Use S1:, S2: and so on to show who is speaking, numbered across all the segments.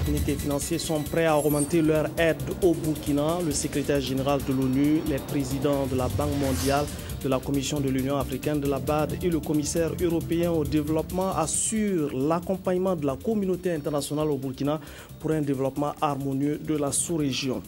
S1: techniques et financiers sont prêts à augmenter leur aide au Burkina. Le secrétaire général de l'ONU, les présidents de la Banque mondiale, de la Commission de l'Union africaine, de la BAD et le commissaire européen au développement assurent l'accompagnement de la communauté internationale au Burkina pour un développement harmonieux de la sous-région.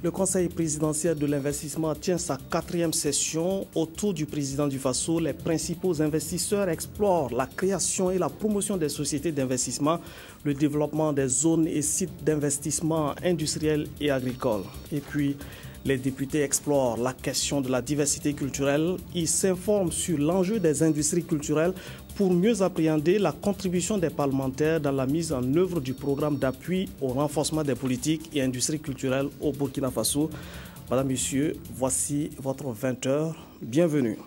S1: Le Conseil présidentiel de l'investissement tient sa 4e session. Autour du président du Faso, les principaux investisseurs explorent la création et la promotion des sociétés d'investissement, le développement des zones et sites d'investissement industriels et agricoles. Et puis, les députés explorent la question de la diversité culturelle. Ils s'informent sur l'enjeu des industries culturelles pour mieux appréhender la contribution des parlementaires dans la mise en œuvre du programme d'appui au renforcement des politiques et industries culturelles au Burkina Faso. Madame, Monsieur, voici votre 20h. Bienvenue.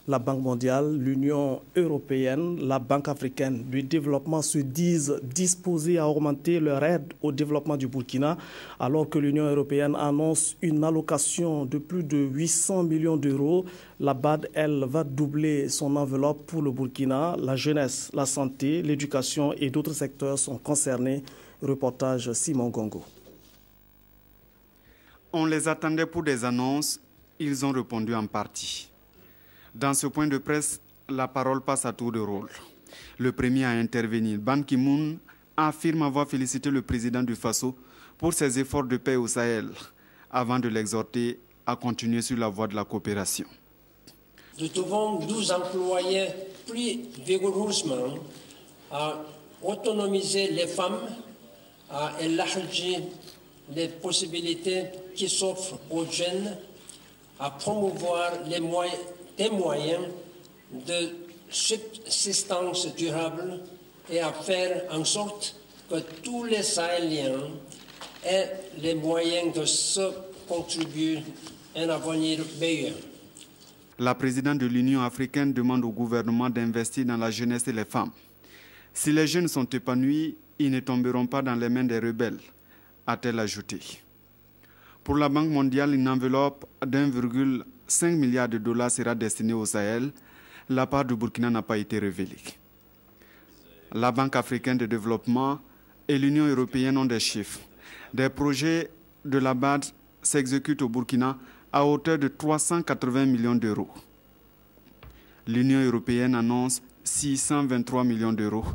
S1: La Banque mondiale, l'Union européenne, la Banque africaine du développement se disent disposées à augmenter leur aide au développement du Burkina, alors que l'Union européenne annonce une allocation de plus de 800 millions d'euros. La BAD, elle, va doubler son enveloppe pour le Burkina. La jeunesse, la santé, l'éducation et d'autres secteurs sont concernés. Reportage Simon Gongo.
S2: On les attendait pour des annonces, ils ont répondu en partie. Dans ce point de presse, la parole passe à tour de rôle. Le premier à intervenir, Ban Ki-moon, affirme avoir félicité le président du Faso pour ses efforts de paix au Sahel, avant de l'exhorter à continuer sur la voie de la coopération.
S3: Nous devons nous employer plus vigoureusement à autonomiser les femmes, à élargir les possibilités qui s'offrent aux jeunes, à promouvoir des moyens de subsistance durable et à faire en sorte que tous les Sahéliens aient les moyens de se contribuer à un avenir meilleur.
S2: La présidente de l'Union africaine demande au gouvernement d'investir dans la jeunesse et les femmes. Si les jeunes sont épanouis, ils ne tomberont pas dans les mains des rebelles, a-t-elle ajouté. Pour la Banque mondiale, une enveloppe d'1,5 milliard de dollars sera destinée au Sahel. La part du Burkina n'a pas été révélée. La Banque africaine de développement et l'Union européenne ont des chiffres. Des projets de la BAD s'exécutent au Burkina à hauteur de 380 millions d'euros. L'Union européenne annonce 623 millions d'euros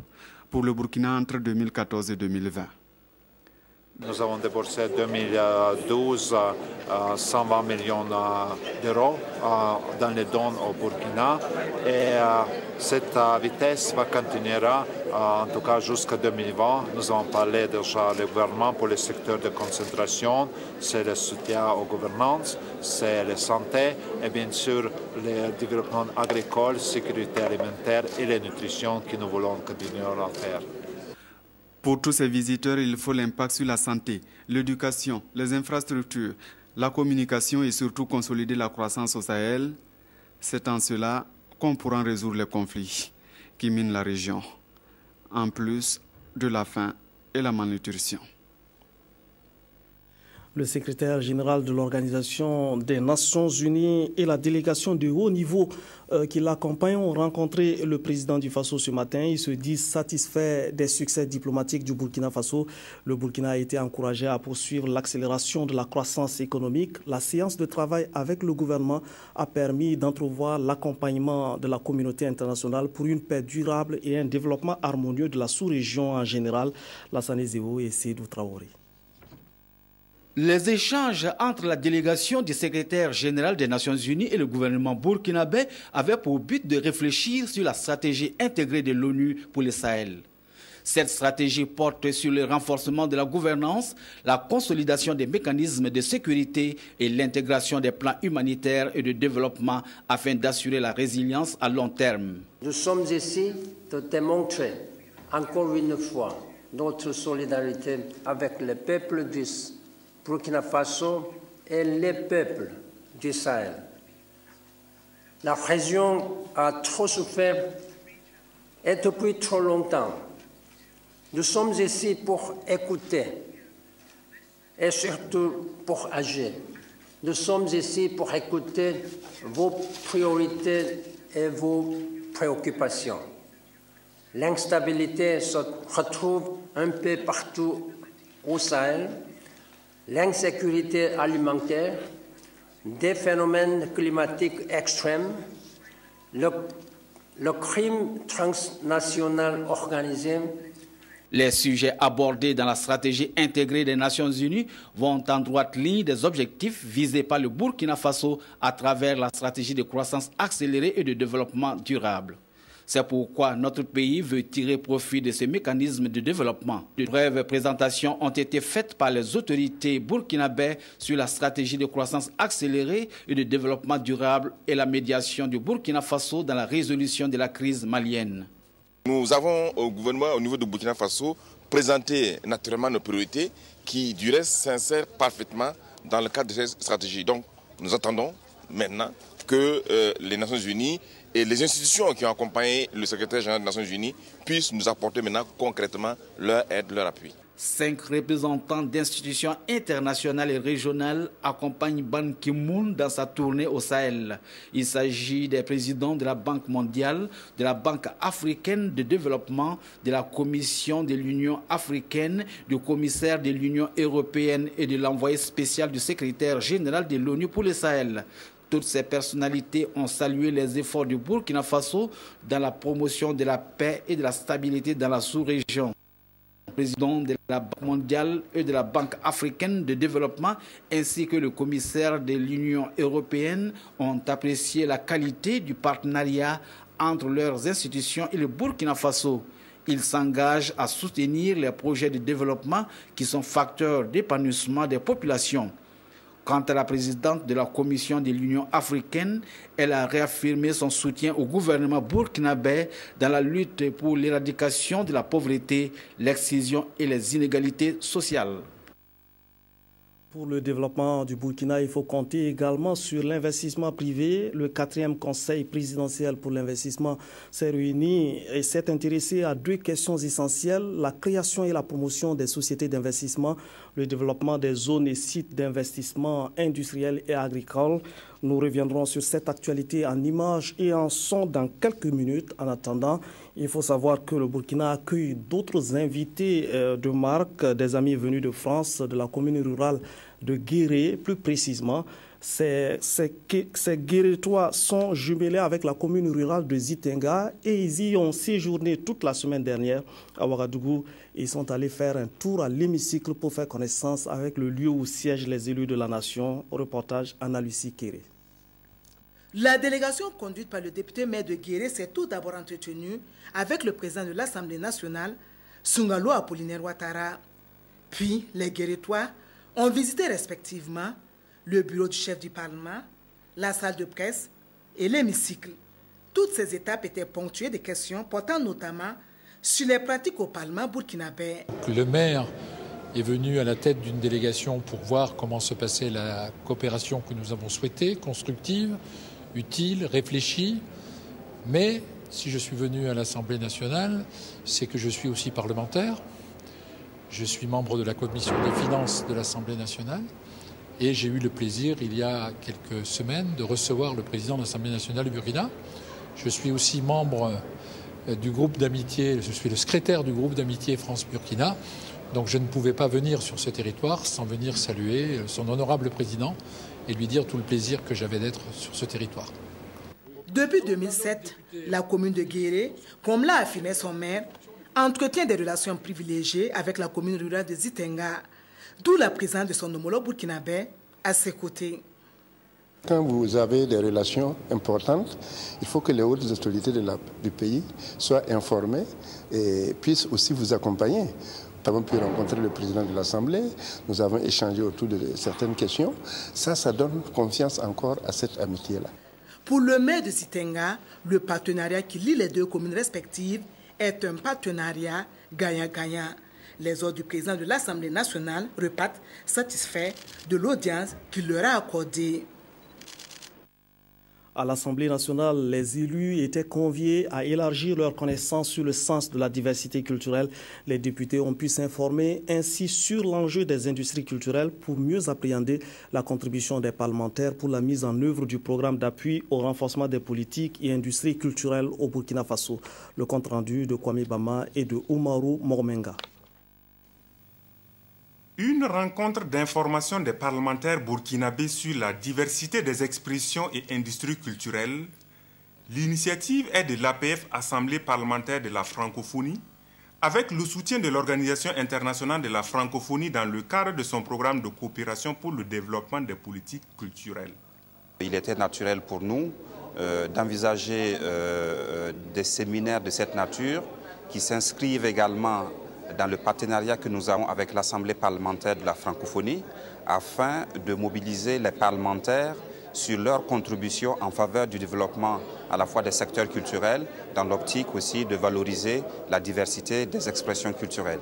S2: pour le Burkina entre 2014 et 2020.
S4: Nous avons déboursé 2012 120 millions d'euros dans les dons au Burkina et cette vitesse va continuer en tout cas jusqu'à 2020. Nous avons parlé déjà du gouvernement pour le secteur de concentration, c'est le soutien aux gouvernances, c'est la santé et bien sûr le développement agricole, sécurité alimentaire et la nutrition que nous voulons continuer à faire.
S2: Pour tous ces visiteurs, il faut l'impact sur la santé, l'éducation, les infrastructures, la communication et surtout consolider la croissance au Sahel. C'est en cela qu'on pourra résoudre les conflits qui minent la région, en plus de la faim et la malnutrition.
S1: Le secrétaire général de l'Organisation des Nations Unies et la délégation de haut niveau qui l'accompagne ont rencontré le président du Faso ce matin. Ils se disent satisfaits des succès diplomatiques du Burkina Faso. Le Burkina a été encouragé à poursuivre l'accélération de la croissance économique. La séance de travail avec le gouvernement a permis d'entrevoir l'accompagnement de la communauté internationale pour une paix durable et un développement harmonieux de la sous-région en général. Lassane Zéo et Seydou Traoré.
S5: Les échanges entre la délégation du secrétaire général des Nations Unies et le gouvernement burkinabé avaient pour but de réfléchir sur la stratégie intégrée de l'ONU pour le Sahel. Cette stratégie porte sur le renforcement de la gouvernance, la consolidation des mécanismes de sécurité et l'intégration des plans humanitaires et de développement afin d'assurer la résilience à long terme.
S3: Nous sommes ici pour démontrer encore une fois notre solidarité avec le peuple du Burkina Faso et les peuples du Sahel. La région a trop souffert et depuis trop longtemps. Nous sommes ici pour écouter et surtout pour agir. Nous sommes ici pour écouter vos priorités et vos préoccupations. L'instabilité se retrouve un peu partout au Sahel, l'insécurité alimentaire, des phénomènes climatiques extrêmes, le crime transnational organisé.
S5: Les sujets abordés dans la stratégie intégrée des Nations Unies vont en droite ligne des objectifs visés par le Burkina Faso à travers la stratégie de croissance accélérée et de développement durable. C'est pourquoi notre pays veut tirer profit de ces mécanismes de développement. De brèves présentations ont été faites par les autorités burkinabées sur la stratégie de croissance accélérée et de développement durable et la médiation du Burkina Faso dans la résolution de la crise malienne.
S6: Nous avons au gouvernement, au niveau du Burkina Faso, présenté naturellement nos priorités qui, du reste, s'insèrent parfaitement dans le cadre de cette stratégie. Donc, nous attendons maintenant que les Nations Unies et les institutions qui ont accompagné le secrétaire général des Nations Unies puissent nous apporter maintenant concrètement leur aide, leur appui.
S5: 5 représentants d'institutions internationales et régionales accompagnent Ban Ki-moon dans sa tournée au Sahel. Il s'agit des présidents de la Banque mondiale, de la Banque africaine de développement, de la Commission de l'Union africaine, du commissaire de l'Union européenne et de l'envoyé spécial du secrétaire général de l'ONU pour le Sahel. Toutes ces personnalités ont salué les efforts du Burkina Faso dans la promotion de la paix et de la stabilité dans la sous-région. Le président de la Banque mondiale et de la Banque africaine de développement ainsi que le commissaire de l'Union européenne ont apprécié la qualité du partenariat entre leurs institutions et le Burkina Faso. Ils s'engagent à soutenir les projets de développement qui sont facteurs d'épanouissement des populations. Quant à la présidente de la Commission de l'Union africaine, elle a réaffirmé son soutien au gouvernement burkinabé dans la lutte pour l'éradication de la pauvreté, l'excision et les inégalités sociales.
S1: Pour le développement du Burkina, il faut compter également sur l'investissement privé. Le 4e Conseil présidentiel pour l'investissement s'est réuni et s'est intéressé à 2 questions essentielles, la création et la promotion des sociétés d'investissement, le développement des zones et sites d'investissement industriels et agricoles. Nous reviendrons sur cette actualité en images et en son dans quelques minutes. En attendant, il faut savoir que le Burkina accueille d'autres invités de marque, des amis venus de France, de la commune rurale de Guéré, plus précisément. Ces Guérétois sont jumelés avec la commune rurale de Zitenga et ils y ont séjourné toute la semaine dernière à Ouagadougou. Ils sont allés faire un tour à l'hémicycle pour faire connaissance avec le lieu où siègent les élus de la nation. Reportage Anna Lucie Kéré.
S7: La délégation conduite par le député maire de Guéré s'est tout d'abord entretenue avec le président de l'Assemblée nationale, Sungalo Apollinaire Ouattara. Puis, les Guérétois ont visité respectivement le bureau du chef du Parlement, la salle de presse et l'hémicycle. Toutes ces étapes étaient ponctuées de questions portant notamment sur les pratiques au Parlement burkinabé.
S8: Le maire est venu à la tête d'une délégation pour voir comment se passait la coopération que nous avons souhaitée, constructive, utile, réfléchie. Mais si je suis venu à l'Assemblée nationale, c'est que je suis aussi parlementaire. Je suis membre de la commission des finances de l'Assemblée nationale. Et j'ai eu le plaisir, il y a quelques semaines, de recevoir le président de l'Assemblée nationale du Burkina. Je suis aussi membre du groupe d'amitié, je suis le secrétaire du groupe d'amitié France-Burkina. Donc je ne pouvais pas venir sur ce territoire sans venir saluer son honorable président et lui dire tout le plaisir que j'avais d'être sur ce territoire.
S7: Depuis 2007, la commune de Guéré, comme l'a affirmé son maire, entretient des relations privilégiées avec la commune rurale de Zitenga, d'où la présence de son homologue burkinabé à ses côtés.
S9: Quand vous avez des relations importantes, il faut que les hautes autorités du pays soient informées et puissent aussi vous accompagner. Nous avons pu rencontrer le président de l'Assemblée, nous avons échangé autour de certaines questions. Ça donne confiance encore à cette amitié-là.
S7: Pour le maire de Zitenga, le partenariat qui lie les 2 communes respectives est un partenariat gagnant-gagnant. Les ordres du président de l'Assemblée nationale repartent satisfaits de l'audience qu'il leur a accordée.
S1: À l'Assemblée nationale, les élus étaient conviés à élargir leurs connaissances sur le sens de la diversité culturelle. Les députés ont pu s'informer ainsi sur l'enjeu des industries culturelles pour mieux appréhender la contribution des parlementaires pour la mise en œuvre du programme d'appui au renforcement des politiques et industries culturelles au Burkina Faso. Le compte rendu de Kwame Bama et de Oumarou Mormenga.
S10: Une rencontre d'information des parlementaires burkinabés sur la diversité des expressions et industries culturelles. L'initiative est de l'APF, Assemblée parlementaire de la francophonie, avec le soutien de l'Organisation internationale de la francophonie dans le cadre de son programme de coopération pour le développement des politiques culturelles.
S11: Il était naturel pour nous d'envisager des séminaires de cette nature qui s'inscrivent également dans le partenariat que nous avons avec l'Assemblée parlementaire de la francophonie afin de mobiliser les parlementaires sur leur contribution en faveur du développement à la fois des secteurs culturels, dans l'optique aussi de valoriser la diversité des expressions culturelles.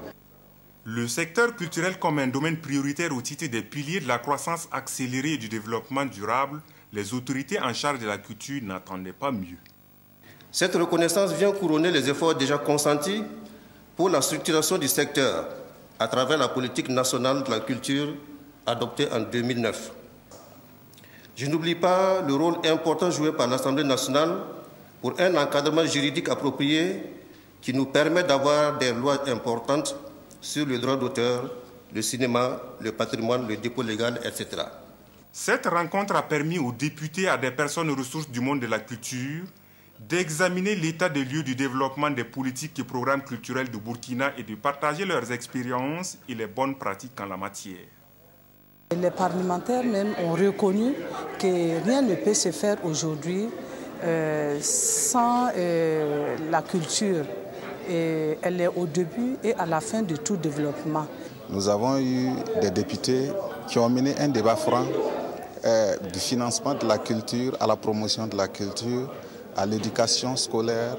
S10: Le secteur culturel comme un domaine prioritaire au titre des piliers de la croissance accélérée et du développement durable, les autorités en charge de la culture n'attendaient pas mieux.
S12: Cette reconnaissance vient couronner les efforts déjà consentis pour la structuration du secteur à travers la politique nationale de la culture adoptée en 2009. Je n'oublie pas le rôle important joué par l'Assemblée nationale pour un encadrement juridique approprié qui nous permet d'avoir des lois importantes sur le droit d'auteur, le cinéma, le patrimoine, le dépôt légal, etc.
S10: Cette rencontre a permis aux députés et à des personnes ressources du monde de la culture d'examiner l'état des lieux du développement des politiques et programmes culturels du Burkina et de partager leurs expériences et les bonnes pratiques en la matière.
S13: Les parlementaires même ont reconnu que rien ne peut se faire aujourd'hui sans la culture. Et elle est au début et à la fin de tout développement.
S14: Nous avons eu des députés qui ont mené un débat franc du financement de la culture, à la promotion de la culture, à l'éducation scolaire.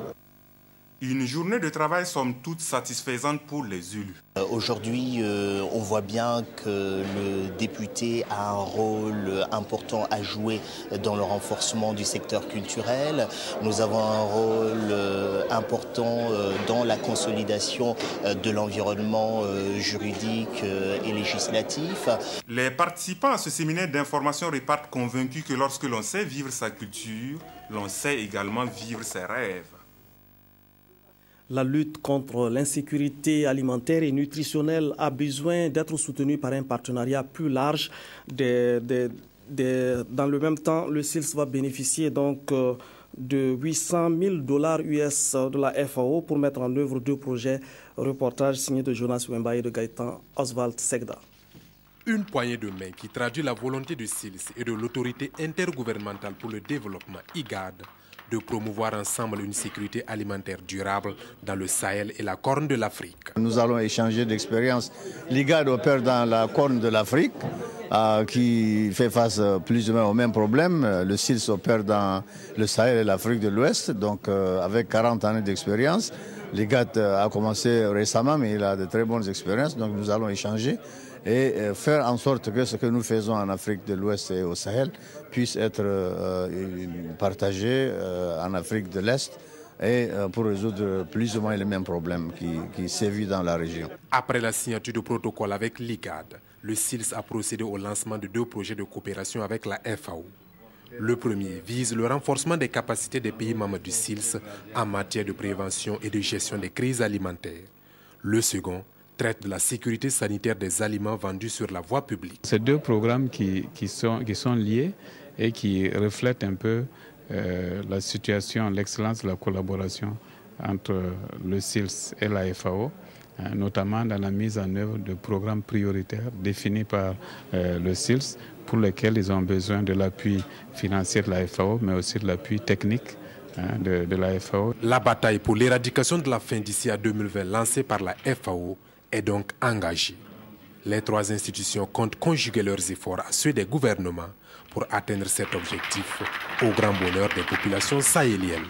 S10: Une journée de travail somme toute satisfaisante pour les élus.
S15: Aujourd'hui, on voit bien que le député a un rôle important à jouer dans le renforcement du secteur culturel. Nous avons un rôle important dans la consolidation de l'environnement juridique et législatif.
S10: Les participants à ce séminaire d'information repartent convaincus que lorsque l'on sait vivre sa culture, l'on sait également vivre ses rêves.
S1: La lutte contre l'insécurité alimentaire et nutritionnelle a besoin d'être soutenue par un partenariat plus large. Dans le même temps, le SILS va bénéficier donc de $800 000 US de la FAO pour mettre en œuvre 2 projets. Reportage signé de Jonas Wemba et de Gaëtan Oswald Segda.
S16: Une poignée de main qui traduit la volonté du SILS et de l'autorité intergouvernementale pour le développement IGAD de promouvoir ensemble une sécurité alimentaire durable dans le Sahel et la Corne de l'Afrique.
S17: Nous allons échanger d'expériences. L'IGAD opère dans la Corne de l'Afrique, qui fait face plus ou moins aux mêmes problèmes. Le SILS opère dans le Sahel et l'Afrique de l'Ouest, donc avec 40 années d'expérience. L'IGAD a commencé récemment, mais il a de très bonnes expériences, donc nous allons échanger et faire en sorte que ce que nous faisons en Afrique de l'Ouest et au Sahel puisse être partagé en Afrique de l'Est et pour résoudre plus ou moins les mêmes problèmes qui sévissent dans la région.
S16: Après la signature du protocole avec l'IGAD, le SILS a procédé au lancement de 2 projets de coopération avec la FAO. Le premier vise le renforcement des capacités des pays membres du SILS en matière de prévention et de gestion des crises alimentaires. Le second traite de la sécurité sanitaire des aliments vendus sur la voie publique.
S18: Ces 2 programmes qui sont liés et qui reflètent un peu la situation, l'excellence de la collaboration entre le SILS et la FAO, notamment dans la mise en œuvre de programmes prioritaires définis par le SILS pour lesquels ils ont besoin de l'appui financier de la FAO, mais aussi de l'appui technique de la FAO.
S16: La bataille pour l'éradication de la faim d'ici à 2020 lancée par la FAO est donc engagée. Les 3 institutions comptent conjuguer leurs efforts à ceux des gouvernements pour atteindre cet objectif au grand bonheur des populations sahéliennes.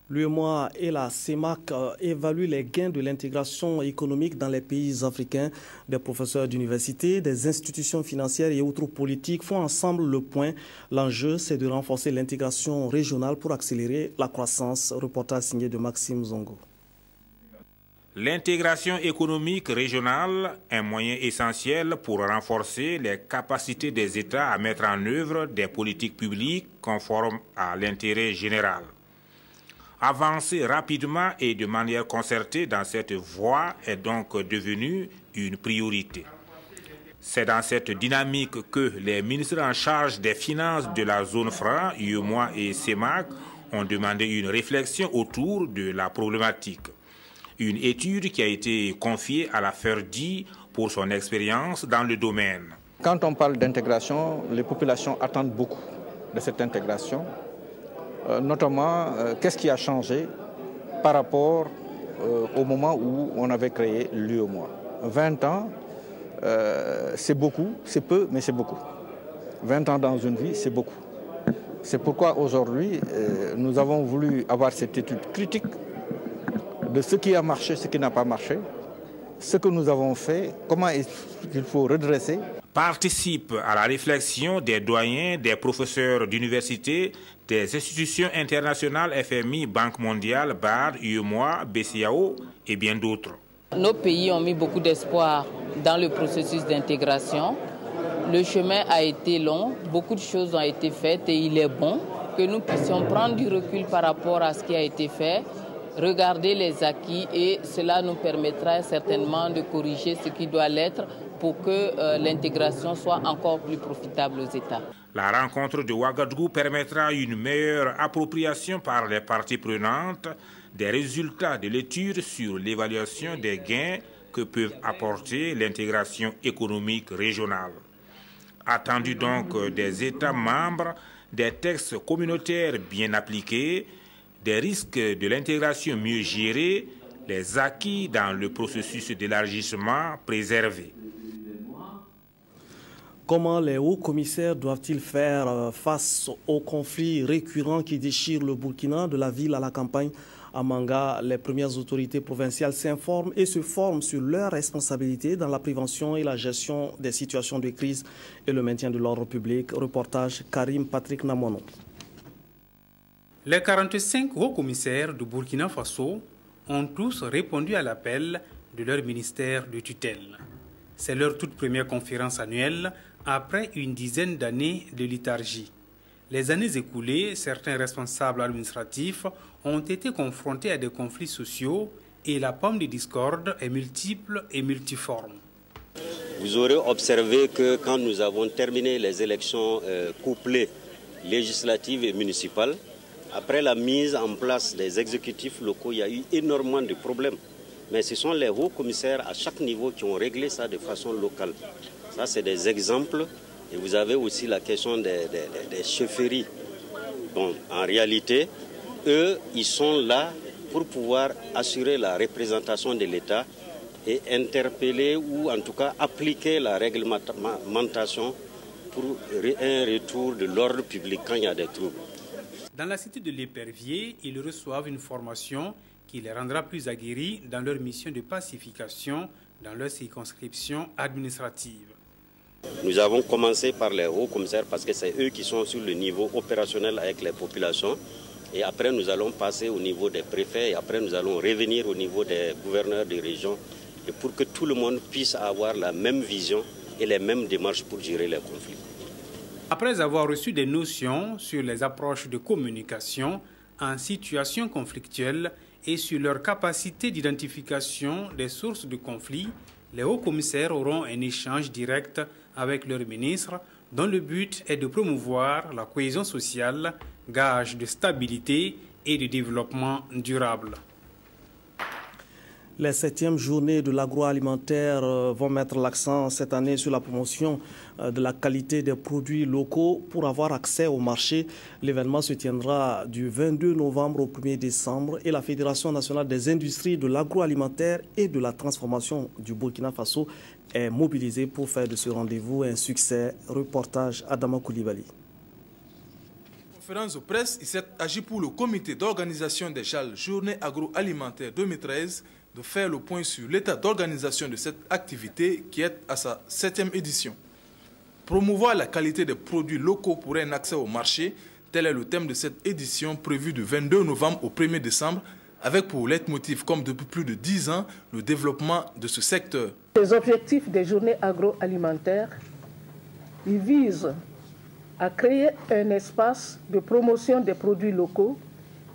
S1: L'UEMOA et la CEMAC évaluent les gains de l'intégration économique dans les pays africains. Des professeurs d'université, des institutions financières et autres politiques font ensemble le point. L'enjeu, c'est de renforcer l'intégration régionale pour accélérer la croissance. Reportage signé de Maxime Zongo.
S19: L'intégration économique régionale est un moyen essentiel pour renforcer les capacités des États à mettre en œuvre des politiques publiques conformes à l'intérêt général. Avancer rapidement et de manière concertée dans cette voie est donc devenue une priorité. C'est dans cette dynamique que les ministres en charge des finances de la zone franc, UEMOA et CEMAC, ont demandé une réflexion autour de la problématique. Une étude qui a été confiée à la FERDI pour son expérience dans le domaine.
S20: Quand on parle d'intégration, les populations attendent beaucoup de cette intégration. Notamment, qu'est-ce qui a changé par rapport au moment où on avait créé l'UEMOA. 20 ans, c'est beaucoup, c'est peu, mais c'est beaucoup. 20 ans dans une vie, c'est beaucoup. C'est pourquoi aujourd'hui, nous avons voulu avoir cette étude critique de ce qui a marché, ce qui n'a pas marché, ce que nous avons fait, comment il faut redresser.
S19: Participe à la réflexion des doyens, des professeurs d'université, des institutions internationales FMI, Banque mondiale, BAD, UEMOA, BCAO et bien d'autres.
S21: Nos pays ont mis beaucoup d'espoir dans le processus d'intégration. Le chemin a été long, beaucoup de choses ont été faites et il est bon que nous puissions prendre du recul par rapport à ce qui a été fait, regarder les acquis et cela nous permettra certainement de corriger ce qui doit l'être pour que l'intégration soit encore plus profitable aux États.
S19: La rencontre de Ouagadougou permettra une meilleure appropriation par les parties prenantes des résultats de l'étude sur l'évaluation des gains que peuvent apporter l'intégration économique régionale. Attendu donc des États membres, des textes communautaires bien appliqués, des risques de l'intégration mieux gérés, les acquis dans le processus d'élargissement préservés.
S1: Comment les hauts commissaires doivent-ils faire face aux conflits récurrents qui déchirent le Burkina, de la ville à la campagne? À Manga, les premières autorités provinciales s'informent et se forment sur leurs responsabilités dans la prévention et la gestion des situations de crise et le maintien de l'ordre public. Reportage Karim Patrick Namono.
S22: Les 45 hauts commissaires du Burkina Faso ont tous répondu à l'appel de leur ministère de tutelle. C'est leur toute première conférence annuelle après une dizaine d'années de léthargie. Les années écoulées, certains responsables administratifs ont été confrontés à des conflits sociaux et la pomme de discorde est multiple et multiforme.
S23: Vous aurez observé que quand nous avons terminé les élections couplées législatives et municipales, après la mise en place des exécutifs locaux, il y a eu énormément de problèmes. Mais ce sont les hauts commissaires à chaque niveau qui ont réglé ça de façon locale. Ça, c'est des exemples. Et vous avez aussi la question des chefferies. Bon, en réalité, eux, ils sont là pour pouvoir assurer la représentation de l'État et interpeller ou en tout cas appliquer la réglementation pour un retour de l'ordre public quand il y a des troubles.
S22: Dans la cité de l'Épervier, ils reçoivent une formation qui les rendra plus aguerris dans leur mission de pacification dans leur circonscription administrative.
S23: Nous avons commencé par les hauts commissaires parce que c'est eux qui sont sur le niveau opérationnel avec les populations. Et après, nous allons passer au niveau des préfets et après, nous allons revenir au niveau des gouverneurs des régions et pour que tout le monde puisse avoir la même vision et les mêmes démarches pour gérer les conflits.
S22: Après avoir reçu des notions sur les approches de communication en situation conflictuelle et sur leur capacité d'identification des sources de conflits, les hauts commissaires auront un échange direct avec leurs ministres dont le but est de promouvoir la cohésion sociale, gage de stabilité et de développement durable.
S1: Les 7e journées de l'agroalimentaire vont mettre l'accent cette année sur la promotion de la qualité des produits locaux pour avoir accès au marché. L'événement se tiendra du 22 novembre au 1er décembre et la Fédération nationale des industries de l'agroalimentaire et de la transformation du Burkina Faso est mobilisée pour faire de ce rendez-vous un succès. Reportage Adama Koulibaly.
S24: Conférence de presse, il s'est agi pour le comité d'organisation des JAL Journée agroalimentaire 2013 de faire le point sur l'état d'organisation de cette activité qui est à sa 7e édition. Promouvoir la qualité des produits locaux pour un accès au marché, tel est le thème de cette édition prévue du 22 novembre au 1er décembre, avec pour leitmotiv, comme depuis plus de 10 ans, le développement de ce secteur.
S25: Les objectifs des journées agroalimentaires, ils visent à créer un espace de promotion des produits locaux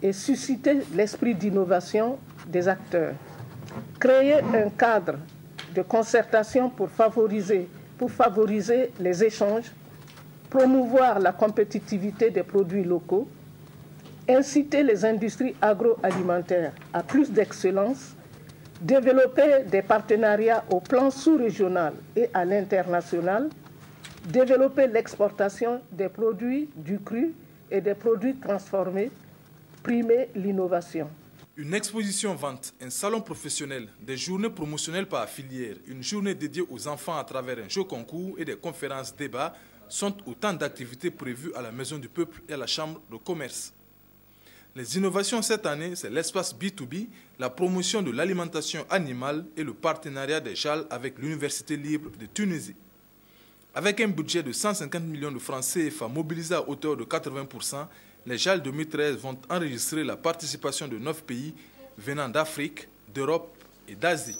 S25: et susciter l'esprit d'innovation des acteurs. Créer un cadre de concertation pour favoriser les échanges, promouvoir la compétitivité des produits locaux, inciter les industries agroalimentaires à plus d'excellence, développer des partenariats au plan sous-régional et à l'international, développer l'exportation des produits du cru et des produits transformés, primer l'innovation.
S24: Une exposition vente, un salon professionnel, des journées promotionnelles par filière, une journée dédiée aux enfants à travers un jeu concours et des conférences débats sont autant d'activités prévues à la Maison du Peuple et à la Chambre de commerce. Les innovations cette année, c'est l'espace B2B, la promotion de l'alimentation animale et le partenariat des JAL avec l'Université libre de Tunisie. Avec un budget de 150 millions de francs CFA mobilisé à hauteur de 80%, les JAL 2013 vont enregistrer la participation de 9 pays venant d'Afrique, d'Europe et d'Asie.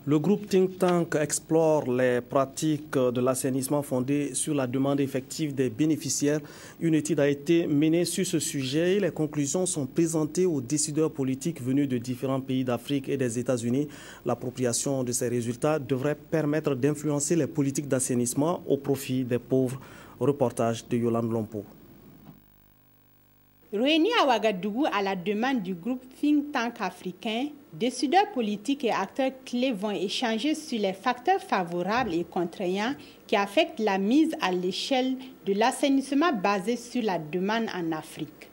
S1: Le groupe Think Tank explore les pratiques de l'assainissement fondées sur la demande effective des bénéficiaires. Une étude a été menée sur ce sujet et les conclusions sont présentées aux décideurs politiques venus de différents pays d'Afrique et des États-Unis. L'appropriation de ces résultats devrait permettre d'influencer les politiques d'assainissement au profit des pauvres. Reportage de Yolande Lompo.
S2: Réunis à Ouagadougou à la demande du groupe Think Tank africain, décideurs politiques et acteurs clés vont échanger sur les facteurs favorables et contraignants qui affectent la mise à l'échelle de l'assainissement basé sur la demande en Afrique.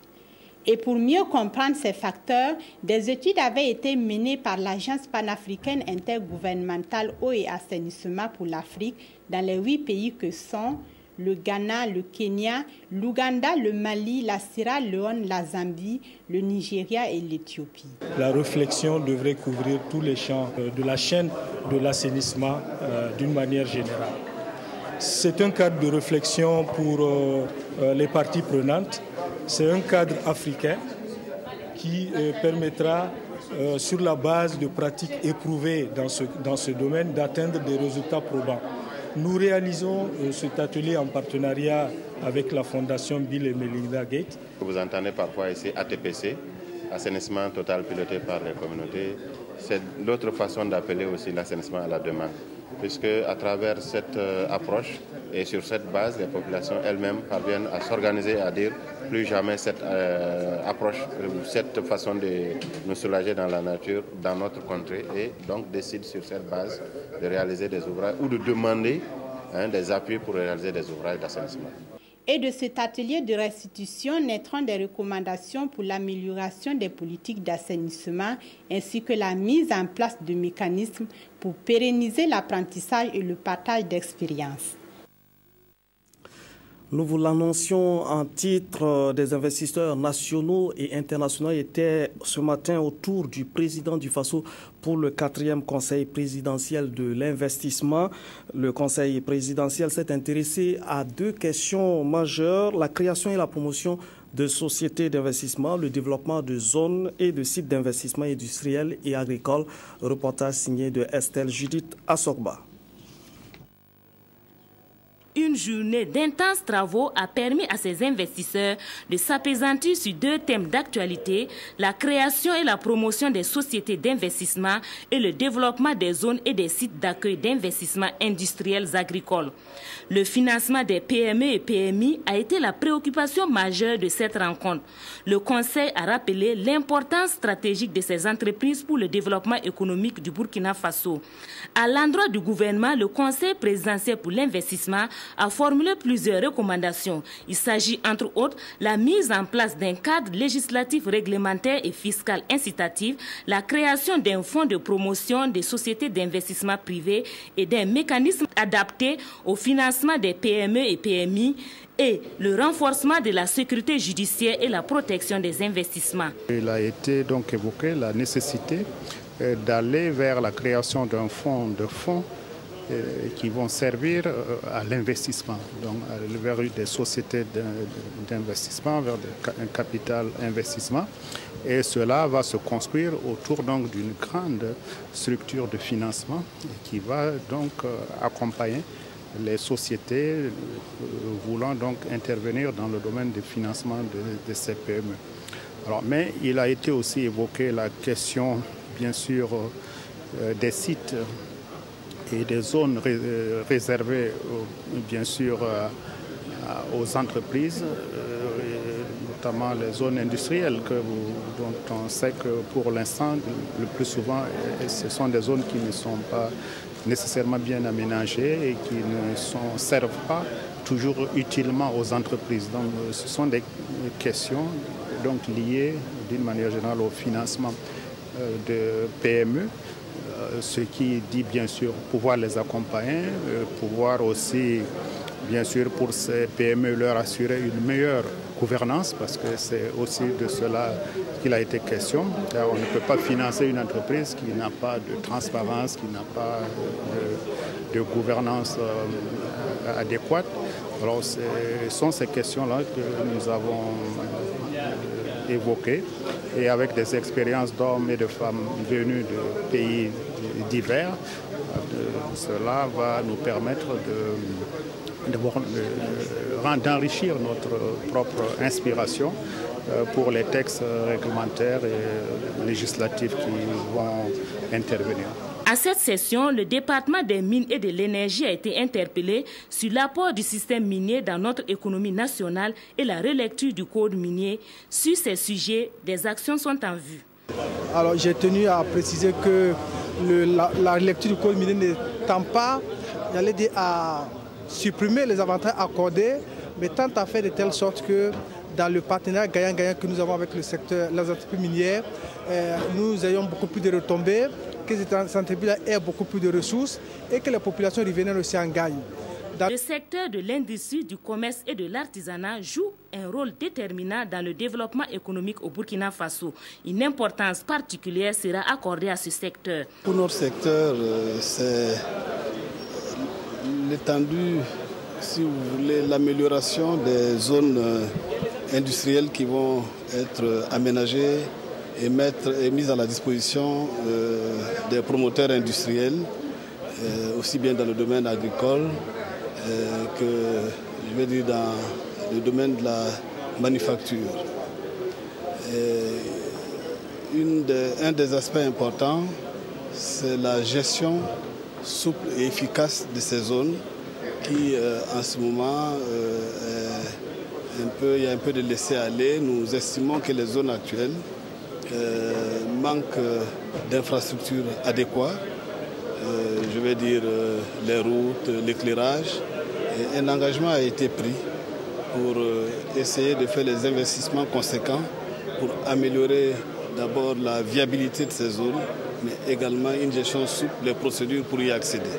S2: Et pour mieux comprendre ces facteurs, des études avaient été menées par l'Agence panafricaine intergouvernementale eau et assainissement pour l'Afrique dans les 8 pays que sont le Ghana, le Kenya, l'Ouganda, le Mali, la Sierra Leone, la Zambie, le Nigeria et l'Éthiopie.
S3: La réflexion devrait couvrir tous les champs de la chaîne de l'assainissement d'une manière générale. C'est un cadre de réflexion pour les parties prenantes. C'est un cadre africain qui permettra, sur la base de pratiques éprouvées dans ce domaine, d'atteindre des résultats probants. Nous réalisons cet atelier en partenariat avec la Fondation Bill et Melinda Gates.
S4: Vous entendez parfois ici ATPC, assainissement total piloté par les communautés. C'est l'autre façon d'appeler aussi l'assainissement à la demande, puisque à travers cette approche et sur cette base, les populations elles-mêmes parviennent à s'organiser, à dire plus jamais cette approche, cette façon de nous soulager dans la nature, dans notre contrée, et donc décident sur cette base de réaliser des ouvrages ou de demander des appuis pour réaliser des ouvrages d'assainissement.
S2: Et de cet atelier de restitution naîtront des recommandations pour l'amélioration des politiques d'assainissement ainsi que la mise en place de mécanismes pour pérenniser l'apprentissage et le partage d'expériences.
S1: Nous vous l'annoncions en titre, des investisseurs nationaux et internationaux étaient ce matin autour du président du Faso pour le 4e conseil présidentiel de l'investissement. Le conseil présidentiel s'est intéressé à 2 questions majeures, la création et la promotion de sociétés d'investissement, le développement de zones et de sites d'investissement industriels et agricoles. Reportage signé de Estelle Judith Assogba.
S5: Une journée d'intenses travaux a permis à ces investisseurs de s'appesantir sur 2 thèmes d'actualité, la création et la promotion des sociétés d'investissement et le développement des zones et des sites d'accueil d'investissement industriels agricoles. Le financement des PME et PMI a été la préoccupation majeure de cette rencontre. Le Conseil a rappelé l'importance stratégique de ces entreprises pour le développement économique du Burkina Faso. À l'endroit du gouvernement, le Conseil présidentiel pour l'investissement a formulé plusieurs recommandations. Il s'agit entre autres la mise en place d'un cadre législatif réglementaire et fiscal incitatif, la création d'un fonds de promotion des sociétés d'investissement privées et d'un mécanisme adapté au financement des PME et PMI et le renforcement de la sécurité judiciaire et la protection des investissements. Il a été donc évoqué la nécessité d'aller vers la création d'un fonds qui vont servir à l'investissement, donc vers des sociétés d'investissement, vers un capital investissement. Et cela va se construire autour d'une grande structure de financement qui va donc accompagner
S6: les sociétés voulant donc intervenir dans le domaine du financement de ces PME. Alors, mais il a été aussi évoqué la question, bien sûr, des sites et des zones réservées, bien sûr, aux entreprises, notamment les zones industrielles, dont on sait que pour l'instant, le plus souvent, ce sont des zones qui ne sont pas nécessairement bien aménagées et qui ne servent pas toujours utilement aux entreprises. Donc, ce sont des questions donc, liées d'une manière générale au financement de PME, ce qui dit bien sûr pouvoir les accompagner, pouvoir aussi, bien sûr, pour ces PME, leur assurer une meilleure gouvernance, parce que c'est aussi de cela qu'il a été question. Car on ne peut pas financer une entreprise qui n'a pas de transparence, qui n'a pas de gouvernance adéquate. Alors, ce sont ces questions-là que nous avons évoquées, et avec des expériences d'hommes et de femmes venus de pays divers, cela va nous permettre d'enrichir notre propre inspiration pour les textes réglementaires et législatifs qui vont intervenir.
S5: À cette session, le département des mines et de l'énergie a été interpellé sur l'apport du système minier dans notre économie nationale et la relecture du code minier. Sur ces sujets, des actions sont en vue.
S7: Alors j'ai tenu à préciser que la lecture du code minier n'étant pas, j'allais dire, à supprimer les avantages accordés, mais tant à faire de telle sorte que dans le partenariat gagnant-gagnant que nous avons avec le secteur, les entreprises minières, nous ayons beaucoup plus de retombées, que ces entreprises aient beaucoup plus de ressources et que la population riveraine aussi en gagne.
S5: Le secteur de l'industrie, du commerce et de l'artisanat joue un rôle déterminant dans le développement économique au Burkina Faso. Une importance particulière sera accordée à ce secteur.
S8: Pour notre secteur, c'est l'étendue, si vous voulez, l'amélioration des zones industrielles qui vont être aménagées et mises à la disposition des promoteurs industriels, aussi bien dans le domaine agricole que, je vais dire, dans le domaine de la manufacture. Un des aspects importants, c'est la gestion souple et efficace de ces zones qui, en ce moment, il y a un peu de laisser-aller. Nous estimons que les zones actuelles manquent d'infrastructures adéquates. Je vais dire les routes, l'éclairage. Et un engagement a été pris pour essayer de faire les investissements conséquents pour améliorer d'abord la viabilité de ces zones, mais également une gestion souple, les procédures pour y accéder.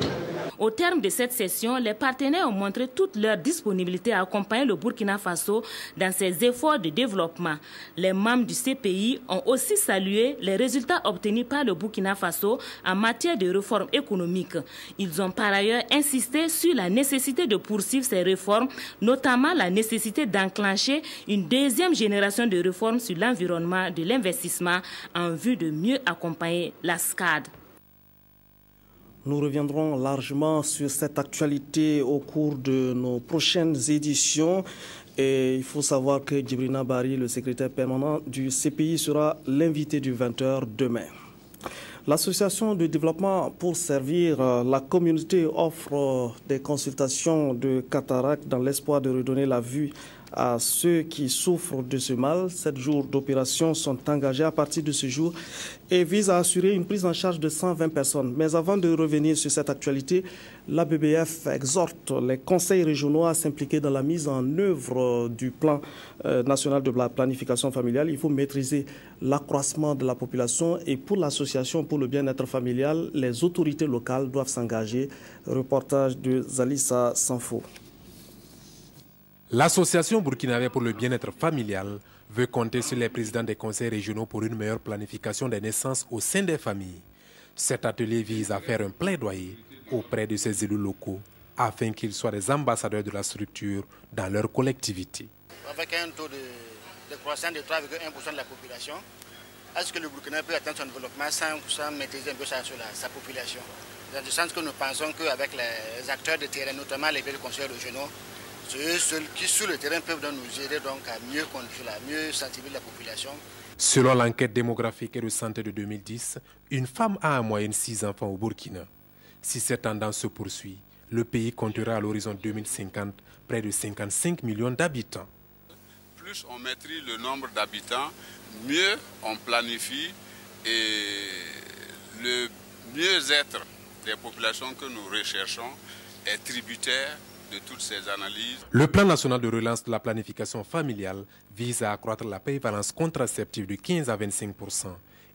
S5: Au terme de cette session, les partenaires ont montré toute leur disponibilité à accompagner le Burkina Faso dans ses efforts de développement. Les membres du CPI ont aussi salué les résultats obtenus par le Burkina Faso en matière de réformes économiques. Ils ont par ailleurs insisté sur la nécessité de poursuivre ces réformes, notamment la nécessité d'enclencher une deuxième génération de réformes sur l'environnement de l'investissement en vue de mieux accompagner la SCAD.
S1: Nous reviendrons largement sur cette actualité au cours de nos prochaines éditions. Et il faut savoir que Djibrina Bari, le secrétaire permanent du CPI, sera l'invité du 20h demain. L'association de développement pour servir la communauté offre des consultations de cataracte dans l'espoir de redonner la vue à ceux qui souffrent de ce mal. 7 jours d'opération sont engagés à partir de ce jour et visent à assurer une prise en charge de 120 personnes. Mais avant de revenir sur cette actualité, la BBF exhorte les conseils régionaux à s'impliquer dans la mise en œuvre du plan national de la planification familiale. Il faut maîtriser l'accroissement de la population et pour l'association pour le bien-être familial, les autorités locales doivent s'engager. Reportage de Zalissa Sanfo.
S16: L'Association burkinabé pour le bien-être familial veut compter sur les présidents des conseils régionaux pour une meilleure planification des naissances au sein des familles. Cet atelier vise à faire un plaidoyer auprès de ces élus locaux afin qu'ils soient des ambassadeurs de la structure dans leur collectivité.
S9: Avec un taux de croissance de 3,1% de la population, est-ce que le Burkina peut atteindre son développement sans maîtriser un peu sa population? Dans le sens que nous pensons qu'avec les acteurs de terrain, notamment les conseillers régionaux, c'est eux seuls qui sur le terrain peuvent donc nous aider donc à mieux conduire, à mieux sensibiliser la population.
S16: Selon l'enquête démographique et de santé de 2010, une femme a en moyenne 6 enfants au Burkina. Si cette tendance se poursuit, le pays comptera à l'horizon 2050 près de 55 millions d'habitants.
S11: Plus on maîtrise le nombre d'habitants, mieux on planifie et le mieux-être des populations que nous recherchons est tributaire de toutes ces analyses.
S16: Le plan national de relance de la planification familiale vise à accroître la prévalence contraceptive de 15 à 25%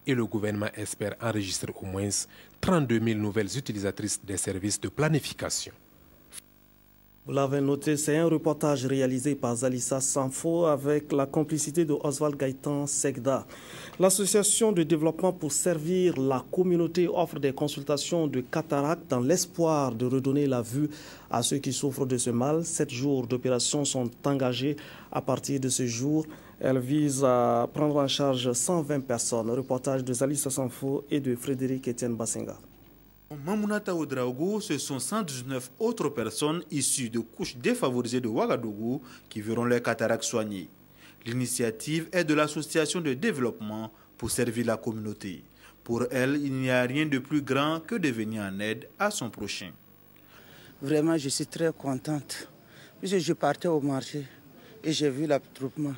S16: et le gouvernement espère enregistrer au moins 32 000 nouvelles utilisatrices des services de planification.
S1: Vous l'avez noté, c'est un reportage réalisé par Zalissa Sanfo avec la complicité de Oswald Gaëtan Segda. L'association de développement pour servir la communauté offre des consultations de cataracte dans l'espoir de redonner la vue à ceux qui souffrent de ce mal. 7 jours d'opération sont engagés à partir de ce jour. Elle vise à prendre en charge 120 personnes. Reportage de Zalissa Sanfo et de Frédéric Etienne Bassenga.
S12: Mamounata Ouedraogo, ce sont 119 autres personnes issues de couches défavorisées de Ouagadougou qui verront leurs cataractes soignés. L'initiative est de l'association de développement pour servir la communauté. Pour elle, il n'y a rien de plus grand que de venir en aide à son prochain.
S13: Vraiment, je suis très contente. Puisque je partais au marché et j'ai vu l'attroupement.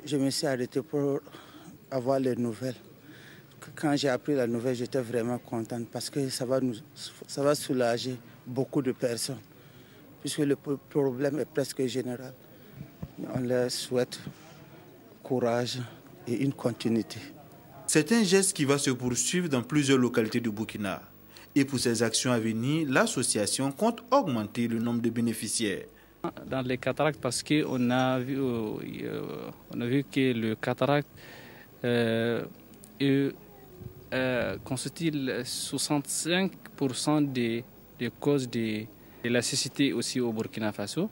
S13: Je me suis arrêtée pour avoir les nouvelles. Quand j'ai appris la nouvelle, j'étais vraiment contente parce que ça va soulager beaucoup de personnes, puisque le problème est presque général. On leur souhaite courage et une continuité.
S12: C'est un geste qui va se poursuivre dans plusieurs localités du Burkina. Et pour ces actions à venir, l'association compte augmenter le nombre de bénéficiaires.
S14: Dans les cataractes, parce qu'on a vu que le cataracte constitue 65% des causes de la cécité aussi au Burkina Faso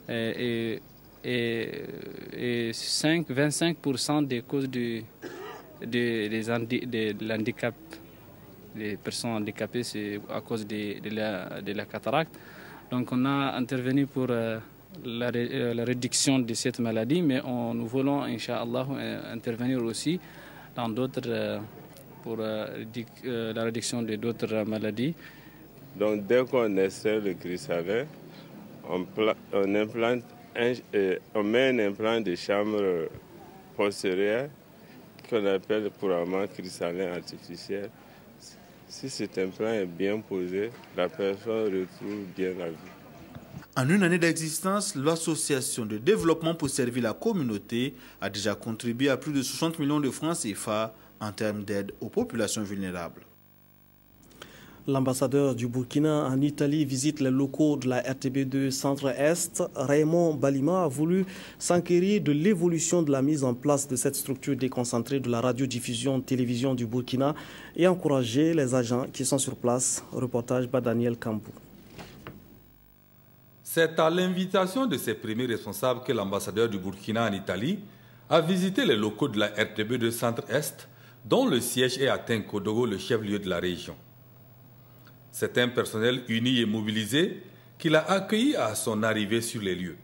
S14: et 25% des causes de l'handicap. Les personnes handicapées, c'est à cause de la cataracte. Donc on a intervenu pour la réduction de cette maladie, mais nous voulons, Inch'Allah, intervenir aussi dans d'autres pour la réduction de d'autres maladies.
S26: Donc dès qu'on extrait le chrysalin, on met un implant de chambre postérieure qu'on appelle couramment chrysalin artificiel. Si cet implant est bien posé, la personne retrouve bien la vie.
S12: En une année d'existence, l'association de développement pour servir la communauté a déjà contribué à plus de 60 millions de francs CFA en termes d'aide aux populations vulnérables.
S1: L'ambassadeur du Burkina en Italie visite les locaux de la RTB2 Centre-Est. Raymond Balima a voulu s'enquérir de l'évolution de la mise en place de cette structure déconcentrée de la radiodiffusion-télévision du Burkina et encourager les agents qui sont sur place. Reportage par Daniel Kambou.
S27: C'est à l'invitation de ses premiers responsables que l'ambassadeur du Burkina en Italie a visité les locaux de la RTB2 Centre-Est, dont le siège est à Tinkodogo, le chef-lieu de la région. C'est un personnel uni et mobilisé qui l'a accueilli à son arrivée sur les lieux.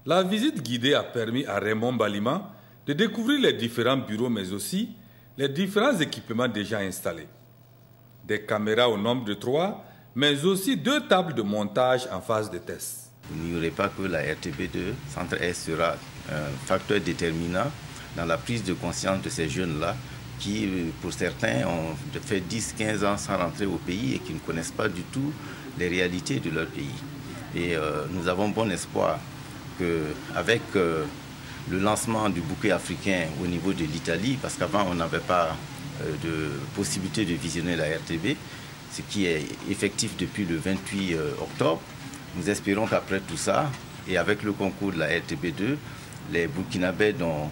S27: La visite guidée a permis à Raymond Balima de découvrir les différents bureaux, mais aussi les différents équipements déjà installés. Des caméras au nombre de 3, mais aussi 2 tables de montage en phase de test.
S28: Il n'y aurait pas que la RTB2 Centre-Est sera un facteur déterminant dans la prise de conscience de ces jeunes-là qui, pour certains, ont fait 10-15 ans sans rentrer au pays et qui ne connaissent pas du tout les réalités de leur pays. Et nous avons bon espoir qu'avec le lancement du bouquet africain au niveau de l'Italie, parce qu'avant on n'avait pas de possibilité de visionner la RTB, ce qui est effectif depuis le 28 octobre, nous espérons qu'après tout ça, et avec le concours de la RTB2, les Burkinabés dont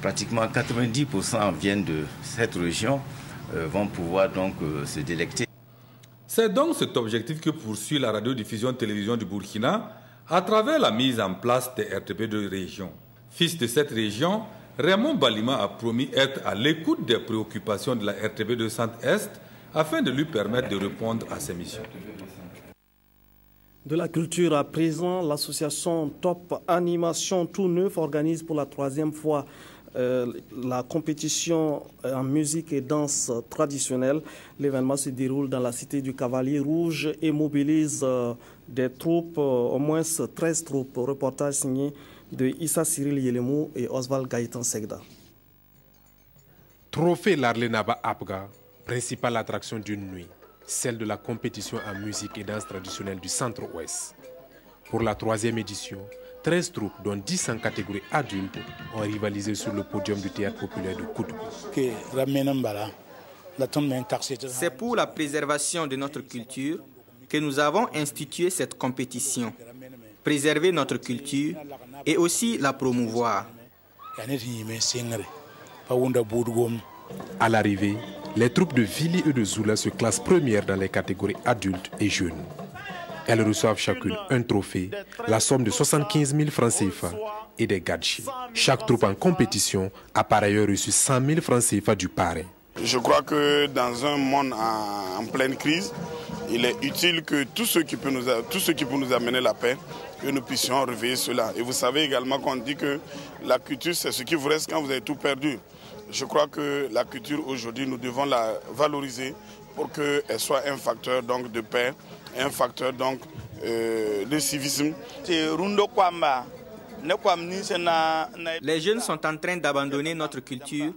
S28: pratiquement 90% viennent de cette région, vont pouvoir donc se délecter.
S27: C'est donc cet objectif que poursuit la radiodiffusion-télévision du Burkina à travers la mise en place des RTB de région. Fils de cette région, Raymond Balima a promis être à l'écoute des préoccupations de la RTB de Centre-Est afin de lui permettre de répondre à ses missions.
S1: De la culture à présent, l'association Top Animation Tout Neuf organise pour la 3e fois la compétition en musique et danse traditionnelle. L'événement se déroule dans la cité du Cavalier Rouge et mobilise des troupes, au moins 13 troupes. Reportage signé de Issa Cyril Yelemou et Oswald Gaëtan Segda.
S16: Trophée Larlenaba Apga, principale attraction d'une nuit, celle de la compétition en musique et danse traditionnelle du Centre-Ouest. Pour la 3e édition, 13 troupes, dont 10 en catégorie adulte, ont rivalisé sur le podium du théâtre populaire de Koudou.
S10: C'est pour la préservation de notre culture que nous avons institué cette compétition. Préserver notre culture et aussi la promouvoir.
S16: À l'arrivée, les troupes de Vili et de Zoula se classent premières dans les catégories adultes et jeunes. Elles reçoivent chacune un trophée, la somme de 75 000 francs CFA et des gadgets. Chaque troupe en compétition a par ailleurs reçu 100 000 francs CFA du parrain.
S15: Je crois que dans un monde en pleine crise, il est utile que tout ce qui peut nous amener la paix, que nous puissions réveiller cela. Et vous savez également qu'on dit que la culture, c'est ce qui vous reste quand vous avez tout perdu. Je crois que la culture aujourd'hui, nous devons la valoriser pour qu'elle soit un facteur donc, de paix, un facteur donc, de civisme.
S10: Les jeunes sont en train d'abandonner notre culture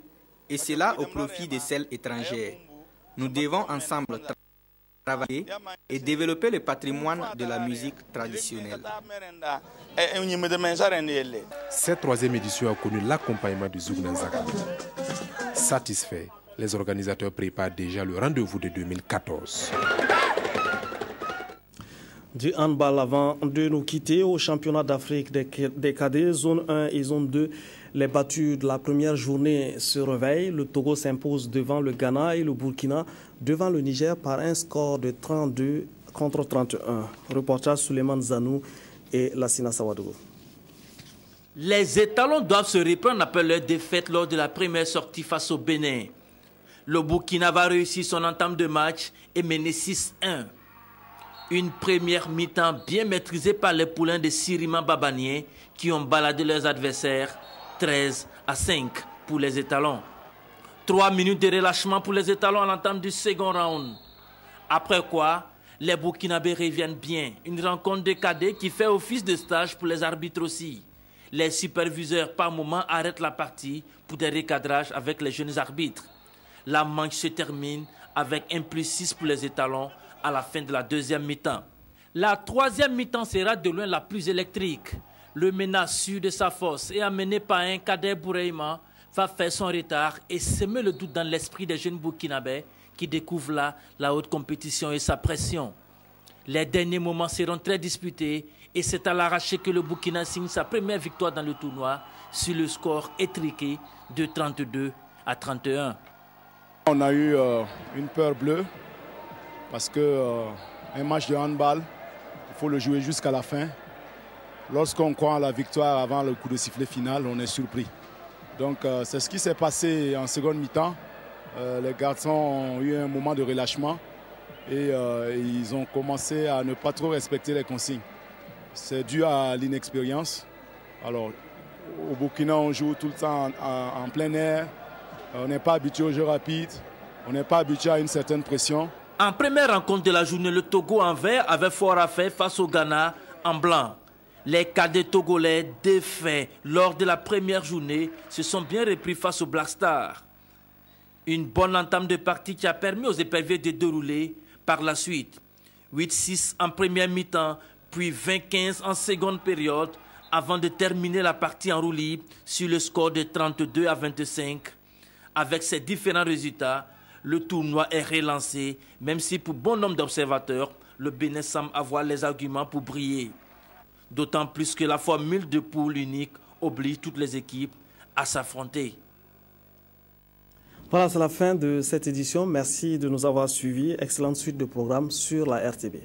S10: et cela au profit de celles étrangères. Nous devons ensemble travailler et développer le patrimoine de la musique traditionnelle.
S16: Cette 3e édition a connu l'accompagnement du Zougnanzaka. Satisfaits, les organisateurs préparent déjà le rendez-vous de 2014.
S1: Du handball avant de nous quitter au championnat d'Afrique des cadets, zone 1 et zone 2. Les battus de la première journée se réveillent. Le Togo s'impose devant le Ghana et le Burkina devant le Niger par un score de 32 contre 31. Reportage Souleymane Zanou et Lassina Sawadogo.
S17: Les étalons doivent se reprendre après leur défaite lors de la première sortie face au Bénin. Le Burkina va réussir son entame de match et mener 6-1. Une première mi-temps bien maîtrisée par les poulains de Sirima Babanier qui ont baladé leurs adversaires 13-5 pour les étalons. 3 minutes de relâchement pour les étalons à l'entame du second round. Après quoi, les Burkinabés reviennent bien. Une rencontre de cadets qui fait office de stage pour les arbitres aussi. Les superviseurs par moment arrêtent la partie pour des recadrages avec les jeunes arbitres. La manche se termine avec 1+6 pour les étalons à la fin de la deuxième mi-temps. La troisième mi-temps sera de loin la plus électrique. Le MENA sûr de sa force et amené par un Kader Boureima va faire son retard et semer le doute dans l'esprit des jeunes Burkinabés qui découvrent là la haute compétition et sa pression. Les derniers moments seront très disputés et c'est à l'arraché que le Burkina signe sa première victoire dans le tournoi sur le score étriqué de 32-31.
S18: On a eu une peur bleue parce qu'un match de handball, il faut le jouer jusqu'à la fin. Lorsqu'on croit à la victoire avant le coup de sifflet final, on est surpris. Donc c'est ce qui s'est passé en seconde mi-temps. Les garçons ont eu un moment de relâchement et ils ont commencé à ne pas trop respecter les consignes. C'est dû à l'inexpérience. Alors au Burkina, on joue tout le temps en plein air. On n'est pas habitué au jeu rapide. On n'est pas habitué à une certaine pression.
S17: En première rencontre de la journée, le Togo en vert avait fort à faire face au Ghana en blanc. Les cadets togolais défaits lors de la première journée se sont bien repris face au Black Star. Une bonne entame de partie qui a permis aux éperviers de dérouler par la suite. 8-6 en première mi-temps, puis 20-15 en seconde période, avant de terminer la partie en roue libre sur le score de 32-25. Avec ces différents résultats, le tournoi est relancé, même si pour bon nombre d'observateurs, le Bénin semble avoir les arguments pour briller. D'autant plus que la formule de poule unique oblige toutes les équipes à s'affronter.
S1: Voilà, c'est la fin de cette édition. Merci de nous avoir suivis. Excellente suite de programmes sur la RTB.